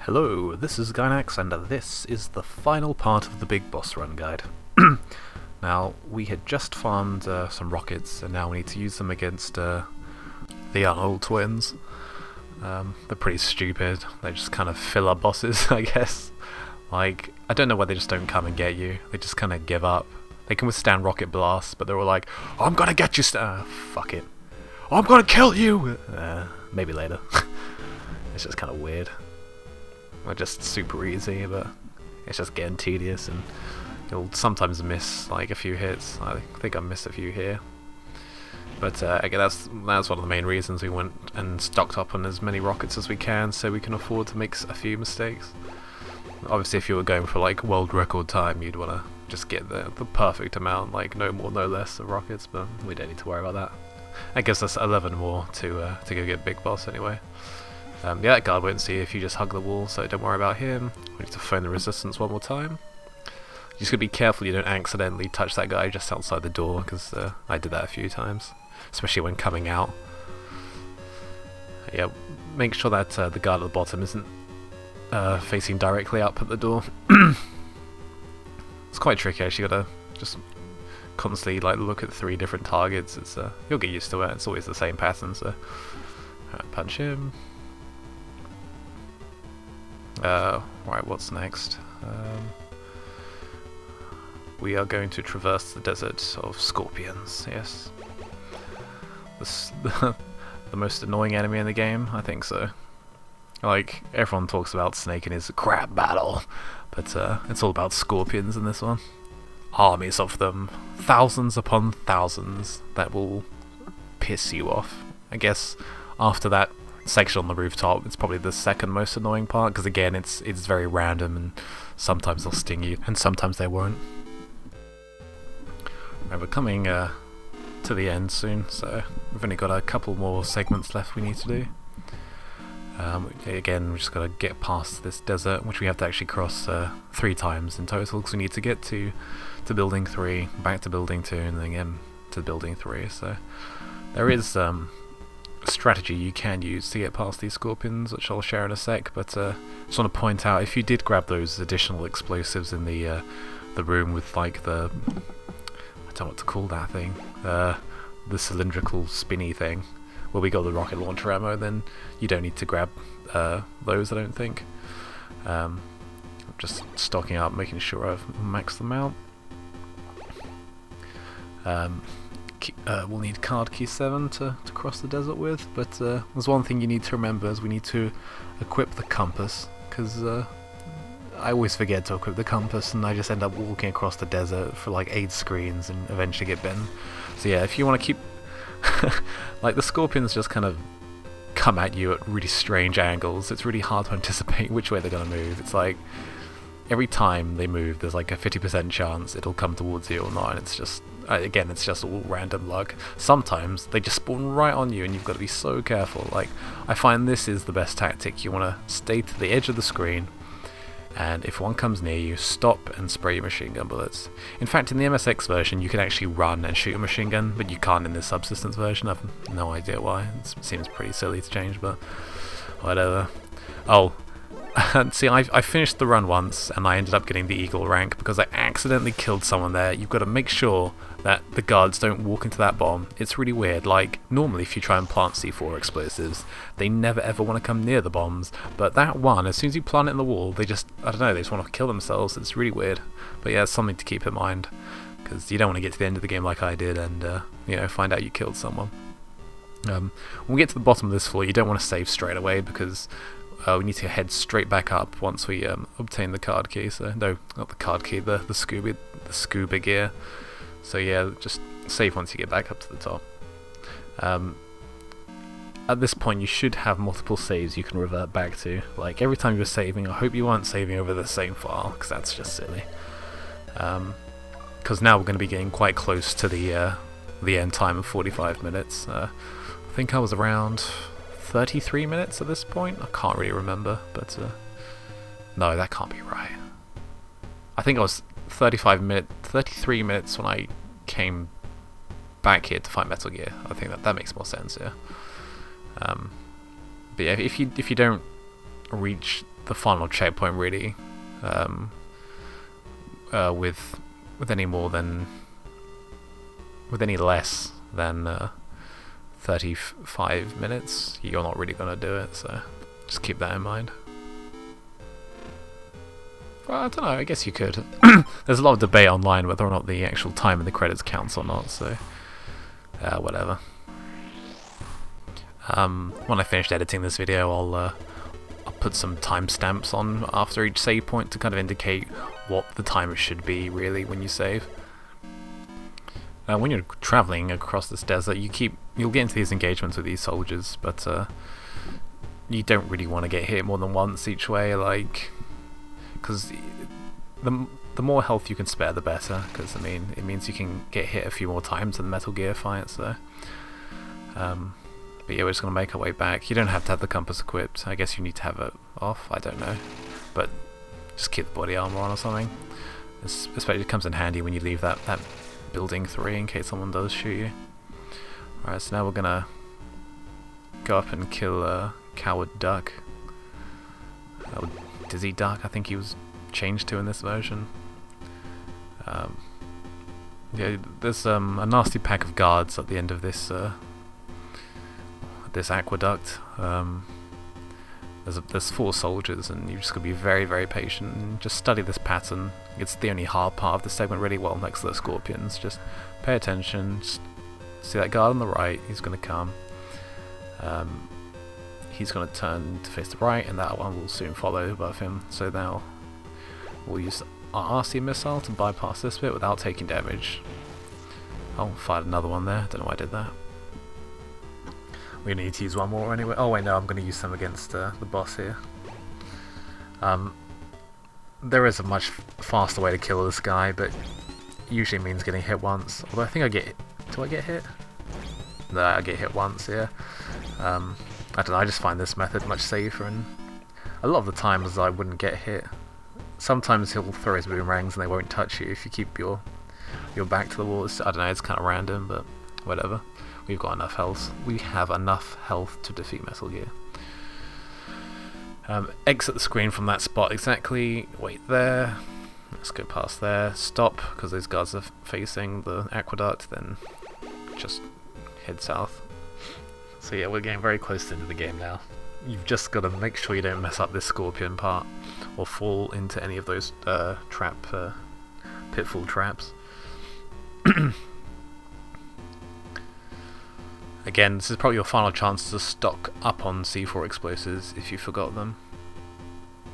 Hello, this is Gynax, and this is the final part of the Big Boss Run guide. Now, we had just farmed some rockets, and now we need to use them against the Arnold twins. They're pretty stupid. They just kind of fill up bosses, I guess. Like, I don't know why they just don't come and get you. They just kind of give up. They can withstand rocket blasts, but they're all like, I'm gonna get you, fuck it. I'm gonna kill you! Maybe later. It's just kind of weird. They're just super easy, but it's just getting tedious, and you'll sometimes miss like a few hits. I think I missed a few here. But again, that's one of the main reasons we went and stocked up on as many rockets as we can, so we can afford to make a few mistakes. Obviously, if you were going for like world record time, you'd want to just get the perfect amount, like no more, no less of rockets. But we don't need to worry about that. That gives us 11 more to go get Big Boss anyway. Yeah, that guard won't see if you just hug the wall, so don't worry about him. We need to phone the resistance one more time. You just gotta be careful you don't accidentally touch that guy just outside the door, because I did that a few times, especially when coming out. Yeah, make sure that the guard at the bottom isn't facing directly up at the door. It's quite tricky actually, you gotta just constantly like look at 3 different targets. It's you'll get used to it, it's always the same pattern, so punch him. Right, what's next? We are going to traverse the desert of scorpions, yes. The most annoying enemy in the game? I think so. Like, everyone talks about Snake in his crab battle, but it's all about scorpions in this one. Armies of them, thousands upon thousands, that will piss you off. I guess after that section on the rooftop, it's probably the second most annoying part, because again, it's very random, and sometimes they'll sting you, and sometimes they won't. Right, we're coming to the end soon, so we've only got a couple more segments left we need to do. Again, we just got to get past this desert, which we have to actually cross 3 times in total, because we need to get to building 3, back to building 2, and then again to building 3. So there is strategy you can use to get past these scorpions, which I'll share in a sec, but just want to point out, if you did grab those additional explosives in the room with like the, I don't know what to call that thing, the cylindrical spinny thing, where we got the rocket launcher ammo, then you don't need to grab those, I don't think. I'm just stocking up, making sure I've maxed them out. We'll need card key 7 to cross the desert with, but there's one thing you need to remember, is we need to equip the compass, because I always forget to equip the compass, and I just end up walking across the desert for like 8 screens and eventually get bitten. So yeah, if you want to keep like, the scorpions just kind of come at you at really strange angles. It's really hard to anticipate which way they're going to move. It's like every time they move, there's like a 50% chance it'll come towards you or not, and it's just, again, it's just all random luck. Sometimes they just spawn right on you, and you've got to be so careful. Like, I find this is the best tactic. You want to stay to the edge of the screen, and if one comes near you, stop and spray your machine gun bullets. In fact, in the MSX version, you can actually run and shoot a machine gun, but you can't in the Subsistence version. I've no idea why. It seems pretty silly to change, but whatever. Oh, see, I finished the run once, and I ended up getting the Eagle rank because I accidentally killed someone there. You've got to make sure that the guards don't walk into that bomb. It's really weird. Like, normally if you try and plant C4 explosives, they never ever want to come near the bombs, but that one, as soon as you plant it in the wall, they just, I don't know, they just want to kill themselves. It's really weird. But yeah, it's something to keep in mind, because you don't want to get to the end of the game like I did and, you know, find out you killed someone. When we get to the bottom of this floor, you don't want to save straight away, because we need to head straight back up once we obtain the card key. So no, not the card key, the scuba gear. So yeah, just save once you get back up to the top. At this point, you should have multiple saves you can revert back to. Like, every time you're saving, I hope you aren't saving over the same file, because that's just silly. Because now we're going to be getting quite close to the end time of 45 minutes. I think I was around 33 minutes at this point. I can't really remember, but no, that can't be right. I think I was 33 minutes when I came back here to fight Metal Gear. I think that makes more sense, yeah. But yeah, if you don't reach the final checkpoint really with any less than 35 minutes. You're not really gonna do it, so just keep that in mind. Well, I don't know, I guess you could. There's a lot of debate online whether or not the actual time in the credits counts or not, so whatever. When I finished editing this video, I'll put some timestamps on after each save point to kind of indicate what the time should be really when you save. When you're traveling across this desert, you'll get into these engagements with these soldiers, but you don't really want to get hit more than once each way, like, because the more health you can spare, the better. Because I mean, it means you can get hit a few more times in the Metal Gear fight. So, but yeah, we're just gonna make our way back. You don't have to have the compass equipped. I guess you need to have it off. I don't know, but just keep the body armor on or something. Especially it comes in handy when you leave that building 3 in case someone does shoot you. Alright, so now we're gonna go up and kill Coward Duck. Dizzy Duck, I think he was changed to in this version. Yeah, there's a nasty pack of guards at the end of this this aqueduct. There's 4 soldiers, and you just gotta be very, very patient and just study this pattern. It's the only hard part of the segment, really. Well, next to the scorpions, just pay attention. Just see that guard on the right. He's gonna come. He's gonna turn to face the right, and that one will soon follow above him. So now we'll use our RC missile to bypass this bit without taking damage. I'll fired another one there. Don't know why I did that. We need to use one more anyway. Oh wait, no, I'm going to use them against the boss here. There is a much faster way to kill this guy, but usually means getting hit once. Although I think I get... Do I get hit? No, I get hit once, yeah. I don't know, I just find this method much safer, and a lot of the times I wouldn't get hit. Sometimes he'll throw his boomerangs and they won't touch you if you keep your back to the wall. I don't know, it's kind of random, but whatever. We've got enough health. We have enough health to defeat Metal Gear. Exit the screen from that spot exactly. Wait there. Let's go past there. Stop, because those guards are facing the aqueduct. Then just head south. So yeah, we're getting very close to the end of the game now. You've just got to make sure you don't mess up this scorpion part, or fall into any of those pitfall traps. Again, this is probably your final chance to stock up on C4 explosives if you forgot them.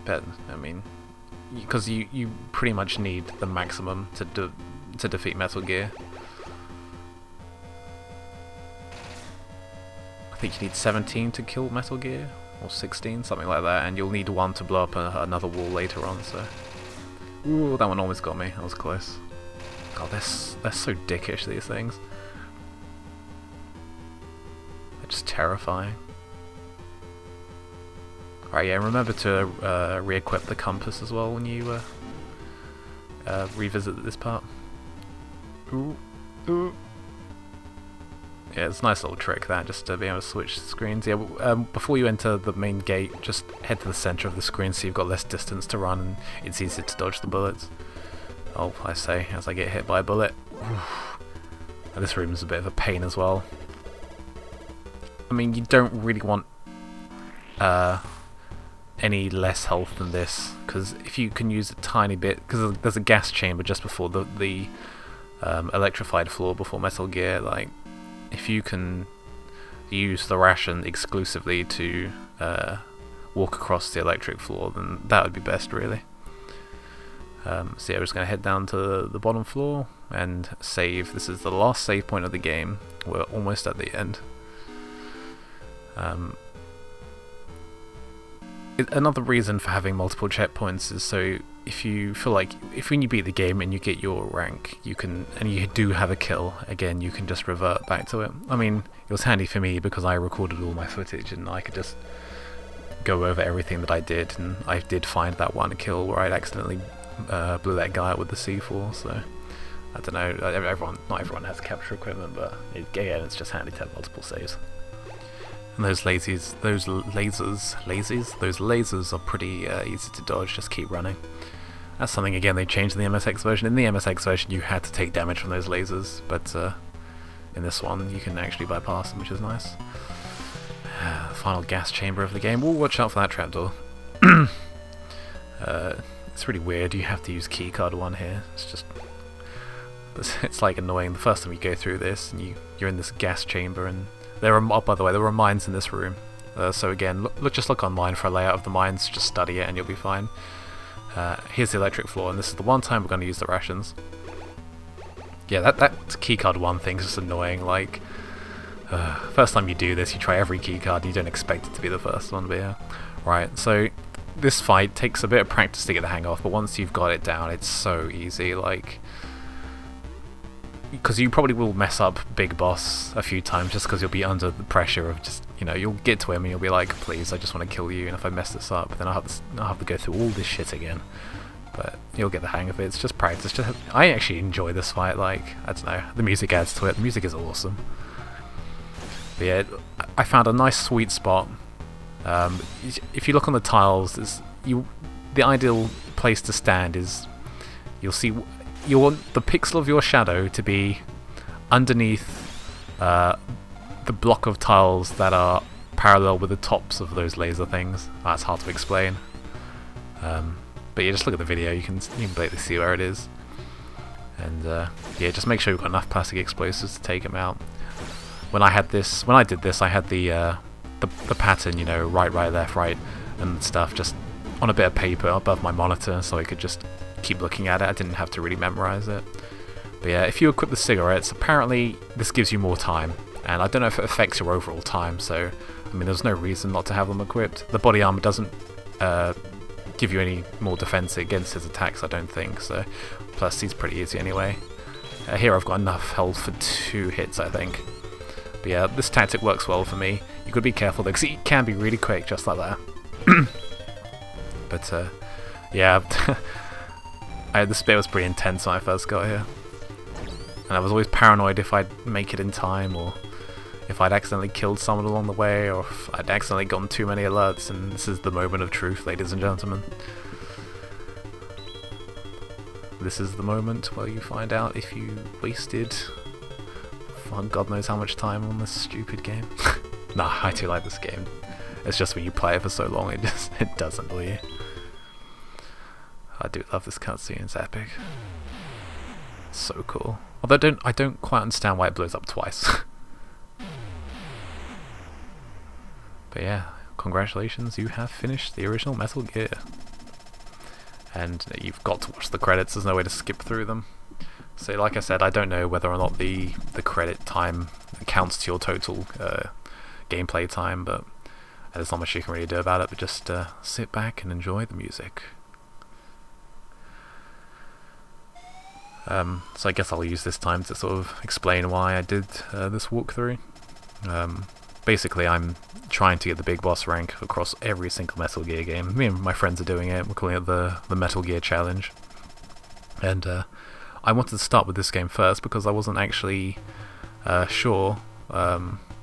But I mean, because you pretty much need the maximum to defeat Metal Gear. I think you need 17 to kill Metal Gear, or 16, something like that, and you'll need 1 to blow up another wall later on. So, ooh, that one almost got me. That was close. God, they're so dickish, these things. They're just terrifying. Alright, yeah, remember to re-equip the compass as well when you revisit this part. Ooh, ooh. Yeah, it's a nice little trick that, just to be able to switch screens. Yeah, before you enter the main gate, just head to the center of the screen so you've got less distance to run and it's easier to dodge the bullets. Oh, I say, as I get hit by a bullet. And this room is a bit of a pain as well. I mean, you don't really want any less health than this, because if you can use a tiny bit, because there's a gas chamber just before the electrified floor before Metal Gear, like, if you can use the ration exclusively to walk across the electric floor, then that would be best, really. So yeah, we're just going to head down to the bottom floor and save. This is the last save point of the game. We're almost at the end. Another reason for having multiple checkpoints is so if you feel like, when you beat the game and you get your rank, you can, and you do have a kill, again, you can just revert back to it. I mean, it was handy for me because I recorded all my footage and I could just go over everything that I did, and I did find that one kill where I'd accidentally blew that guy out with the C4, so I don't know, not everyone has capture equipment, but again, it's just handy to have multiple saves. And those lasers are pretty easy to dodge, just keep running. That's something, again, they changed in the MSX version. In the MSX version you had to take damage from those lasers, but in this one you can actually bypass them, which is nice. Final gas chamber of the game. We'll watch out for that trapdoor. It's really weird, you have to use keycard 1 here. It's like annoying. The first time you go through this and you're in this gas chamber, and there are, oh, by the way, there are mines in this room. So again, just look online for a layout of the mines, just study it and you'll be fine. Here's the electric floor, and this is the one time we're going to use the rations. Yeah, that keycard 1 thing's just annoying. Like, first time you do this, you try every keycard and you don't expect it to be the first one, but yeah. Right, so this fight takes a bit of practice to get the hang of, but once you've got it down, it's so easy. Like, because you probably will mess up Big Boss a few times just because you'll be under the pressure of just, you know, you'll get to him and you'll be like, please, I just want to kill you, and if I mess this up, then I'll have to go through all this shit again. But you'll get the hang of it. It's just practice. I actually enjoy this fight. Like, I don't know, the music adds to it. The music is awesome. But yeah, I found a nice sweet spot. If you look on the tiles, the ideal place to stand is, you want the pixel of your shadow to be underneath the block of tiles that are parallel with the tops of those laser things. That's hard to explain. But yeah, just look at the video, you can basically see where it is. And yeah, just make sure you've got enough plastic explosives to take them out. When I did this, I had the pattern, you know, right, left, right, and stuff, just on a bit of paper above my monitor, so I could just keep looking at it. I didn't have to really memorize it. But yeah, if you equip the cigarettes, apparently this gives you more time, and I don't know if it affects your overall time, so I mean, there's no reason not to have them equipped. The body armor doesn't give you any more defense against his attacks, I don't think, so plus he's pretty easy anyway. Here I've got enough health for 2 hits, I think. But yeah, this tactic works well for me. You could be careful though, because it can be really quick, just like that. But yeah, this bit was pretty intense when I first got here. And I was always paranoid if I'd make it in time, or if I'd accidentally killed someone along the way, or if I'd accidentally gotten too many alerts, and this is the moment of truth, ladies and gentlemen. This is the moment where you find out if you wasted God knows how much time on this stupid game. Nah, I do like this game. It's just when you play it for so long, it does annoy you. I do love this cutscene, it's epic. So cool. Although I don't quite understand why it blows up twice. But yeah, congratulations, you have finished the original Metal Gear. And you've got to watch the credits, there's no way to skip through them. So like I said, I don't know whether or not the credit time counts to your total gameplay time, but there's not much you can really do about it, but just sit back and enjoy the music. So I guess I'll use this time to sort of explain why I did this walkthrough. Basically, I'm trying to get the Big Boss rank across every single Metal Gear game. Me and my friends are doing it. We're calling it the Metal Gear Challenge. And I wanted to start with this game first because I wasn't actually sure.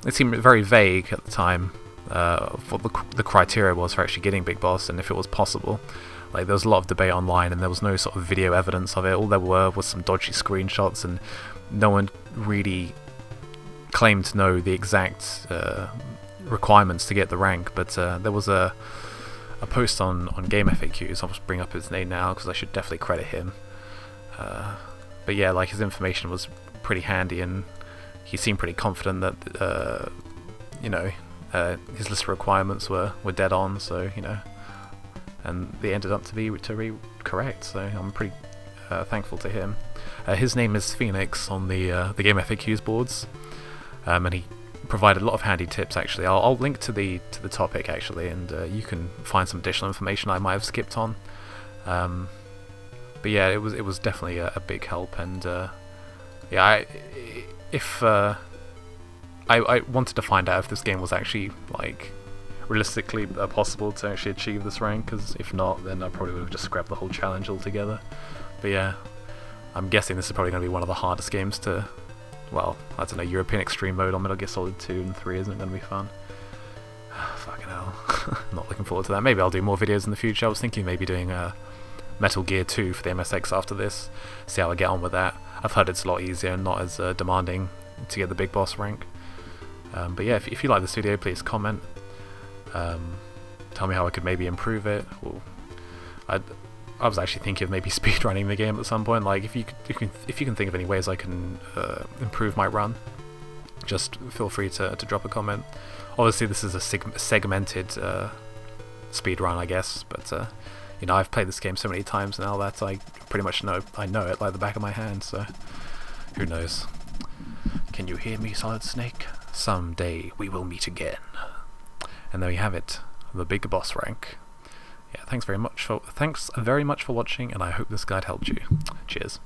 It seemed very vague at the time what the criteria was for actually getting Big Boss and if it was possible. Like, there was a lot of debate online and there was no sort of video evidence of it. All there were was some dodgy screenshots, and no one really claimed to know the exact requirements to get the rank. But there was a post on GameFAQs. I'll just bring up his name now because I should definitely credit him. But yeah, like, his information was pretty handy, and he seemed pretty confident that you know, his list of requirements were dead on. So, you know, and they ended up to be correct. So I'm pretty thankful to him. His name is Feenix on the GameFAQs boards, and he provided a lot of handy tips. Actually, I'll link to the topic actually, and you can find some additional information I might have skipped on. But yeah, it was definitely a big help, and yeah, I wanted to find out if this game was actually, like, realistically possible to actually achieve this rank, because if not, then I probably would have just scrapped the whole challenge altogether. But yeah, I'm guessing this is probably going to be one of the hardest games to, well, I don't know, European Extreme Mode on Metal Gear Solid 2 and 3 isn't going to be fun. Fucking hell. Not looking forward to that. Maybe I'll do more videos in the future. I was thinking maybe doing Metal Gear 2 for the MSX after this. See how I get on with that. I've heard it's a lot easier and not as demanding to get the big boss rank. But yeah, if you like this video, please comment. Tell me how I could maybe improve it. I was actually thinking of maybe speedrunning the game at some point. Like, if you can think of any ways I can improve my run, just feel free to drop a comment. Obviously, this is a segmented speedrun, I guess, but you know, I've played this game so many times now that I pretty much know it like the back of my hand. So who knows? Can you hear me, Solid Snake? Someday we will meet again. And there we have it, the big boss rank. Yeah, thanks very much for watching, and I hope this guide helped you. Cheers.